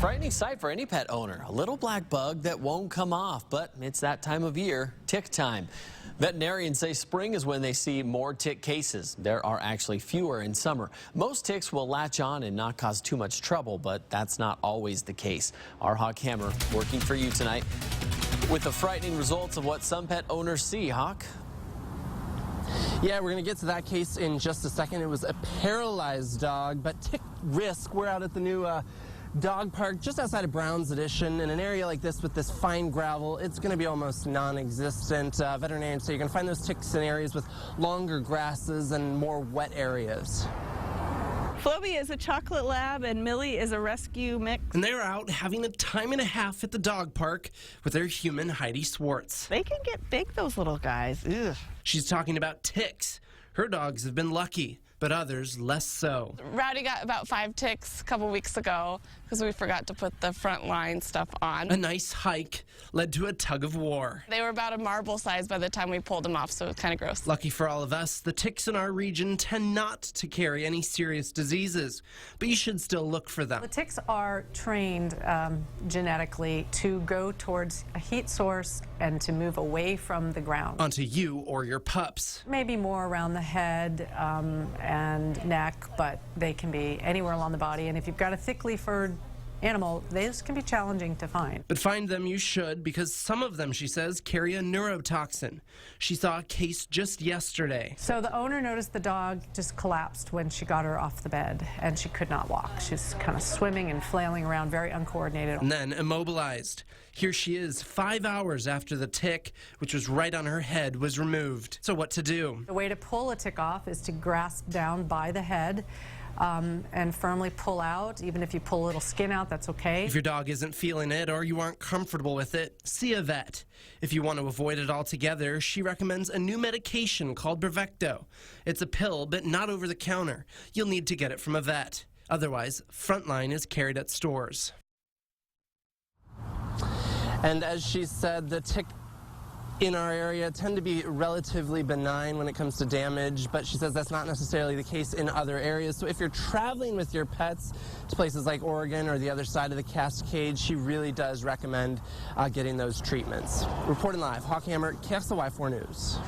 Frightening sight for any pet owner. A little black bug that won't come off, but it's that time of year, tick time. Veterinarians say spring is when they see more tick cases. There are actually fewer in summer. Most ticks will latch on and not cause too much trouble, but that's not always the case. Our Hawk Hammer working for you tonight with the frightening results of what some pet owners see. Hawk? Yeah, we're going to get to that case in just a second. It was a paralyzed dog, but tick risk. We're out at the new dog park just outside of Brown's Addition. In an area like this with this fine gravel, it's going to be almost non-existent. Veterinarians say you're going to find those ticks in areas with longer grasses and more wet areas. Floby is a chocolate lab and Millie is a rescue mix. And they're out having a time and a half at the dog park with their human Heidi Swartz. They can get big, those little guys. Ugh. She's talking about ticks. Her dogs have been lucky, but others less so. Rowdy got about 5 ticks a couple weeks ago because we forgot to put the front line stuff on. A nice hike led to a tug of war. They were about a marble size by the time we pulled them off, so it was kind of gross. Lucky for all of us, the ticks in our region tend not to carry any serious diseases, but you should still look for them. The ticks are trained genetically to go towards a heat source and to move away from the ground. Onto you or your pups. Maybe more around the head and neck, but they can be anywhere along the body. And if you've got a thickly furred animal, these can be challenging to find. But find them you should, because some of them, she says, carry a neurotoxin. She saw a case just yesterday. So the owner noticed the dog just collapsed when she got her off the bed, and she could not walk. She was kind of swimming and flailing around, very uncoordinated. And then immobilized. Here she is 5 hours after the tick, which was right on her head, was removed. So what to do? The way to pull a tick off is to grasp down by the head and firmly pull out. Even if you pull a little skin out, that's okay. If your dog isn't feeling it or you aren't comfortable with it, see a vet. If you want to avoid it altogether, she recommends a new medication called Brevecto. It's a pill, but not over the counter. You'll need to get it from a vet. Otherwise, Frontline is carried at stores. And as she said, the tick in our area tend to be relatively benign when it comes to damage, but she says that's not necessarily the case in other areas. So if you're traveling with your pets to places like Oregon or the other side of the Cascade, she really does recommend getting those treatments. Reporting live, Hawk Hammer, KXLY 4 News.